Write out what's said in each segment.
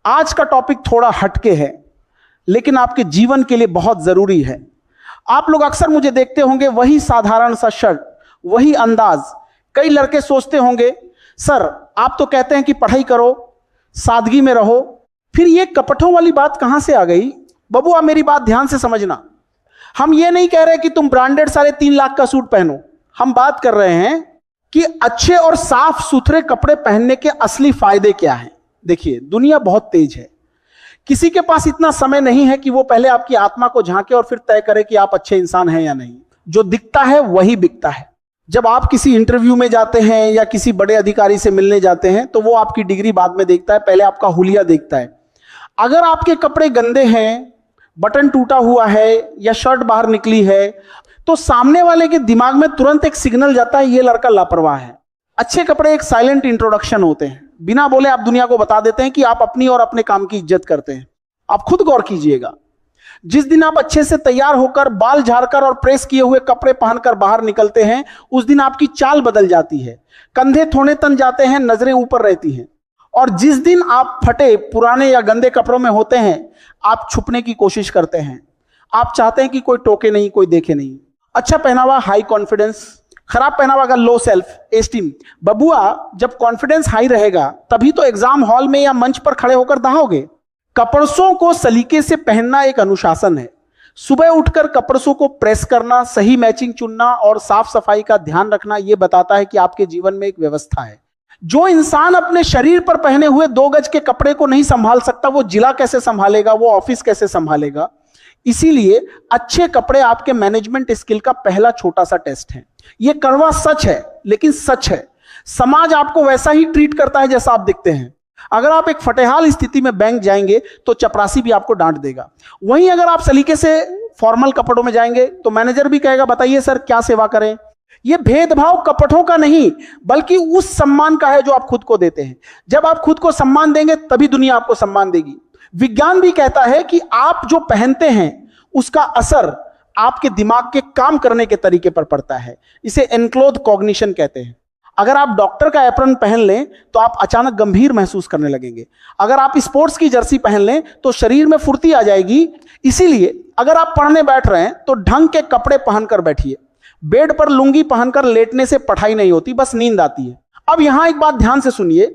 आज का टॉपिक थोड़ा हटके है, लेकिन आपके जीवन के लिए बहुत जरूरी है। आप लोग अक्सर मुझे देखते होंगे, वही साधारण सा शर्ट, वही अंदाज। कई लड़के सोचते होंगे, सर आप तो कहते हैं कि पढ़ाई करो, सादगी में रहो, फिर ये कपटों वाली बात कहां से आ गई? बबुआ मेरी बात ध्यान से समझना। हम ये नहीं कह रहे कि तुम ब्रांडेड 3.5 लाख का सूट पहनो। हम बात कर रहे हैं कि अच्छे और साफ सुथरे कपड़े पहनने के असली फायदे क्या हैं। देखिए, दुनिया बहुत तेज है। किसी के पास इतना समय नहीं है कि वो पहले आपकी आत्मा को झांके और फिर तय करे कि आप अच्छे इंसान हैं या नहीं। जो दिखता है वही बिकता है। जब आप किसी इंटरव्यू में जाते हैं या किसी बड़े अधिकारी से मिलने जाते हैं, तो वो आपकी डिग्री बाद में देखता है, पहले आपका हुलिया देखता है। अगर आपके कपड़े गंदे हैं, बटन टूटा हुआ है या शर्ट बाहर निकली है, तो सामने वाले के दिमाग में तुरंत एक सिग्नल जाता है, ये लड़का लापरवाह है। अच्छे कपड़े एक साइलेंट इंट्रोडक्शन होते हैं। बिना बोले आप दुनिया को बता देते हैं कि आप अपनी और अपने काम की इज्जत करते हैं। आप खुद गौर कीजिएगा, जिस दिन आप अच्छे से तैयार होकर, बाल झाड़कर और प्रेस किए हुए कपड़े पहनकर बाहर निकलते हैं, उस दिन आपकी चाल बदल जाती है। कंधे थोड़े तन जाते हैं, नजरें ऊपर रहती हैं। और जिस दिन आप फटे, पुराने या गंदे कपड़ों में होते हैं, आप छुपने की कोशिश करते हैं। आप चाहते हैं कि कोई टोके नहीं, कोई देखे नहीं। अच्छा पहनावा हाई कॉन्फिडेंस, खराब पहनावा का लो सेल्फ एस्टीम। बबुआ, जब कॉन्फिडेंस हाई रहेगा तभी तो एग्जाम हॉल में या मंच पर खड़े होकर दहाओगे। कपड़ों को सलीके से पहनना एक अनुशासन है। सुबह उठकर कपड़ों को प्रेस करना, सही मैचिंग चुनना और साफ सफाई का ध्यान रखना, यह बताता है कि आपके जीवन में एक व्यवस्था है। जो इंसान अपने शरीर पर पहने हुए 2 गज के कपड़े को नहीं संभाल सकता, वो जिला कैसे संभालेगा, वो ऑफिस कैसे संभालेगा? इसीलिए अच्छे कपड़े आपके मैनेजमेंट स्किल का पहला छोटा सा टेस्ट है। यह कड़वा सच है, लेकिन सच है। समाज आपको वैसा ही ट्रीट करता है जैसा आप दिखते हैं। अगर आप एक फटेहाल स्थिति में बैंक जाएंगे तो चपरासी भी आपको डांट देगा। वहीं अगर आप सलीके से फॉर्मल कपड़ों में जाएंगे तो मैनेजर भी कहेगा, बताइए सर क्या सेवा करें। यह भेदभाव कपटों का नहीं, बल्कि उस सम्मान का है जो आप खुद को देते हैं। जब आप खुद को सम्मान देंगे तभी दुनिया आपको सम्मान देगी। विज्ञान भी कहता है कि आप जो पहनते हैं उसका असर आपके दिमाग के काम करने के तरीके पर पड़ता है। इसे एनक्लोज कॉग्निशन कहते हैं। अगर आप डॉक्टर का एप्रन पहन लें तो आप अचानक गंभीर महसूस करने लगेंगे। अगर आप स्पोर्ट्स की जर्सी पहन लें तो शरीर में फुर्ती आ जाएगी। इसीलिए अगर आप पढ़ने बैठ रहे हैं तो ढंग के कपड़े पहनकर बैठिए। बेड पर लुंगी पहनकर लेटने से पढ़ाई नहीं होती, बस नींद आती है। अब यहां एक बात ध्यान से सुनिए,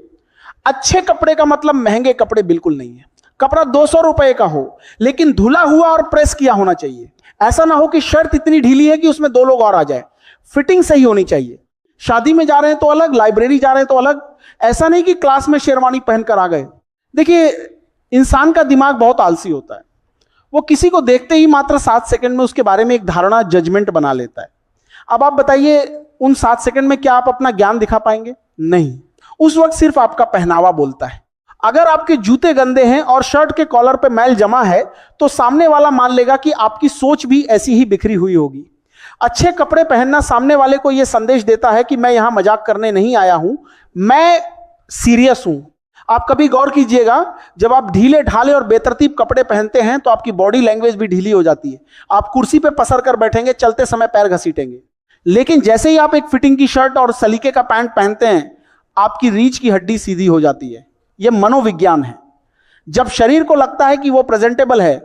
अच्छे कपड़े का मतलब महंगे कपड़े बिल्कुल नहीं है। कपड़ा 200 रुपए का हो, लेकिन धुला हुआ और प्रेस किया होना चाहिए। ऐसा ना हो कि शर्ट इतनी ढीली है कि उसमें 2 लोग और आ जाए। फिटिंग सही होनी चाहिए। शादी में जा रहे हैं तो अलग, लाइब्रेरी जा रहे हैं तो अलग। ऐसा नहीं कि क्लास में शेरवानी पहनकर आ गए। देखिए, इंसान का दिमाग बहुत आलसी होता है। वो किसी को देखते ही मात्र 7 सेकंड में उसके बारे में एक धारणा, जजमेंट बना लेता है। अब आप बताइए, उन 7 सेकंड में क्या आप अपना ज्ञान दिखा पाएंगे? नहीं। उस वक्त सिर्फ आपका पहनावा बोलता है। अगर आपके जूते गंदे हैं और शर्ट के कॉलर पे मैल जमा है तो सामने वाला मान लेगा कि आपकी सोच भी ऐसी ही बिखरी हुई होगी। अच्छे कपड़े पहनना सामने वाले को यह संदेश देता है कि मैं यहां मजाक करने नहीं आया हूं, मैं सीरियस हूं। आप कभी गौर कीजिएगा, जब आप ढीले ढाले और बेतरतीब कपड़े पहनते हैं तो आपकी बॉडी लैंग्वेज भी ढीली हो जाती है। आप कुर्सी पे पसर कर बैठेंगे, चलते समय पैर घसीटेंगे। लेकिन जैसे ही आप एक फिटिंग की शर्ट और सलीके का पैंट पहनते हैं, आपकी रीढ़ की हड्डी सीधी हो जाती है। यह मनोविज्ञान है। जब शरीर को लगता है कि वह प्रेजेंटेबल है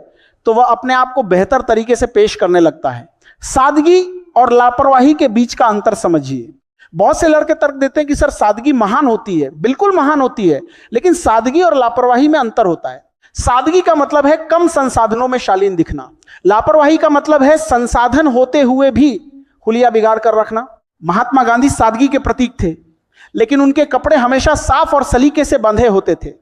तो वह अपने आप को बेहतर तरीके से पेश करने लगता है। सादगी और लापरवाही के बीच का अंतर समझिए। बहुत से लड़के तर्क देते हैं कि सर सादगी महान होती है। बिल्कुल महान होती है, लेकिन सादगी और लापरवाही में अंतर होता है। सादगी का मतलब है कम संसाधनों में शालीन दिखना। लापरवाही का मतलब है संसाधन होते हुए भी हुलिया बिगाड़ कर रखना। महात्मा गांधी सादगी के प्रतीक थे, लेकिन उनके कपड़े हमेशा साफ और सलीके से बंधे होते थे।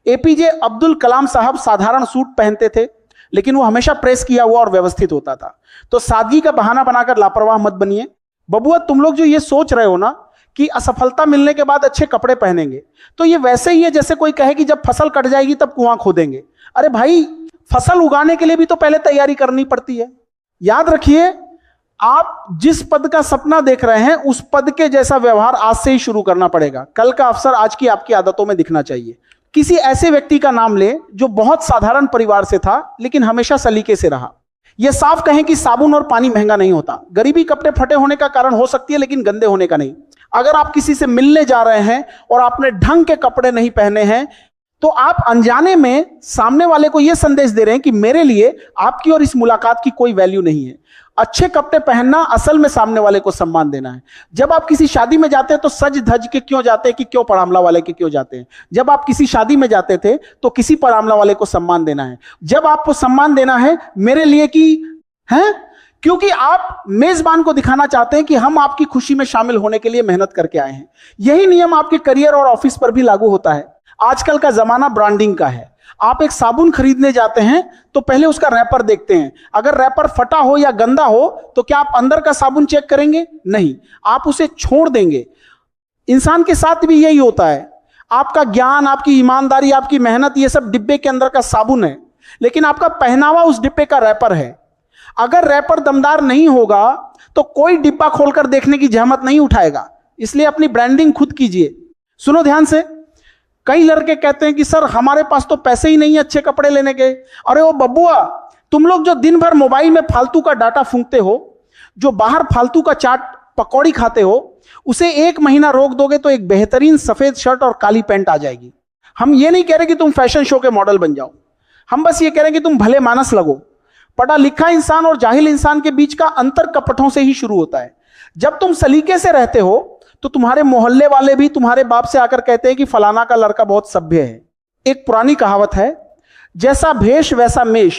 एपीजे अब्दुल कलाम साहब साधारण सूट पहनते थे, लेकिन वो हमेशा प्रेस किया हुआ और व्यवस्थित होता था। तो सादगी का बहाना बनाकर लापरवाह मत बनिए। बबुआ, तुम लोग जो ये सोच रहे हो ना कि असफलता मिलने के बाद अच्छे कपड़े पहनेंगे, तो ये वैसे ही है जैसे कोई कहे कि जब फसल कट जाएगी तब कुआं खोदेंगे। अरे भाई, फसल उगाने के लिए भी तो पहले तैयारी करनी पड़ती है। याद रखिए, आप जिस पद का सपना देख रहे हैं उस पद के जैसा व्यवहार आज से ही शुरू करना पड़ेगा। कल का अवसर आज की आपकी आदतों में दिखना चाहिए। किसी ऐसे व्यक्ति का नाम ले जो बहुत साधारण परिवार से था, लेकिन हमेशा सलीके से रहा। यह साफ कहें कि साबुन और पानी महंगा नहीं होता। गरीबी कपड़े फटे होने का कारण हो सकती है, लेकिन गंदे होने का नहीं। अगर आप किसी से मिलने जा रहे हैं और आपने ढंग के कपड़े नहीं पहने हैं तो आप अनजाने में सामने वाले को यह संदेश दे रहे हैं कि मेरे लिए आपकी और इस मुलाकात की कोई वैल्यू नहीं है। अच्छे कपड़े पहनना असल में सामने वाले को सम्मान देना है। जब आप किसी शादी में जाते हैं तो सज धज के क्यों जाते हैं कि क्यों पड़ामला वाले के क्यों जाते हैं। जब आप किसी शादी में जाते थे तो किसी पड़ामला वाले को सम्मान देना है। जब आपको सम्मान देना है मेरे लिए कि है, क्योंकि आप मेजबान को दिखाना चाहते हैं कि हम आपकी खुशी में शामिल होने के लिए मेहनत करके आए हैं। यही नियम आपके करियर और ऑफिस पर भी लागू होता है। आजकल का जमाना ब्रांडिंग का है। आप एक साबुन खरीदने जाते हैं तो पहले उसका रैपर देखते हैं। अगर रैपर फटा हो या गंदा हो तो क्या आप अंदर का साबुन चेक करेंगे? नहीं, आप उसे छोड़ देंगे। इंसान के साथ भी यही होता है। आपका ज्ञान, आपकी ईमानदारी, आपकी मेहनत, ये सब डिब्बे के अंदर का साबुन है, लेकिन आपका पहनावा उस डिब्बे का रैपर है। अगर रैपर दमदार नहीं होगा तो कोई डिब्बा खोलकर देखने की जहमत नहीं उठाएगा। इसलिए अपनी ब्रांडिंग खुद कीजिए। सुनो ध्यान से। कई लड़के कहते हैं कि सर हमारे पास तो पैसे ही नहीं है अच्छे कपड़े लेने के। अरे वो बब्बुआ, तुम लोग जो दिन भर मोबाइल में फालतू का डाटा फूंकते हो, जो बाहर फालतू का चाट पकौड़ी खाते हो, उसे 1 महीना रोक दोगे तो एक बेहतरीन सफेद शर्ट और काली पैंट आ जाएगी। हम ये नहीं कह रहे कि तुम फैशन शो के मॉडल बन जाओ, हम बस ये कह रहे हैं कि तुम भले मानस लगो। पढ़ा लिखा इंसान और जाहिल इंसान के बीच का अंतर कपटों से ही शुरू होता है। जब तुम सलीके से रहते हो तो तुम्हारे मोहल्ले वाले भी तुम्हारे बाप से आकर कहते हैं कि फलाना का लड़का बहुत सभ्य है। एक पुरानी कहावत है, जैसा भेष वैसा मेष,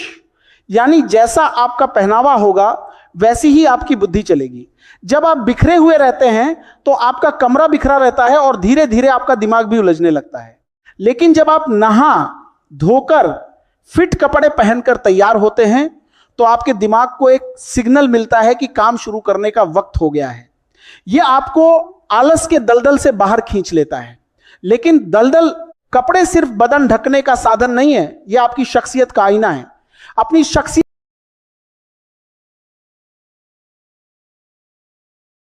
यानी जैसा आपका पहनावा होगा वैसी ही आपकी बुद्धि चलेगी। जब आप बिखरे हुए रहते हैं तो आपका कमरा बिखरा रहता है और धीरे धीरे आपका दिमाग भी उलझने लगता है। लेकिन जब आप नहा धोकर फिट कपड़े पहनकर तैयार होते हैं तो आपके दिमाग को एक सिग्नल मिलता है कि काम शुरू करने का वक्त हो गया है। यह आपको आलस के दलदल से बाहर खींच लेता है। लेकिन दलदल, कपड़े सिर्फ बदन ढकने का साधन नहीं है, यह आपकी शख्सियत का आईना है। अपनी शख्सियत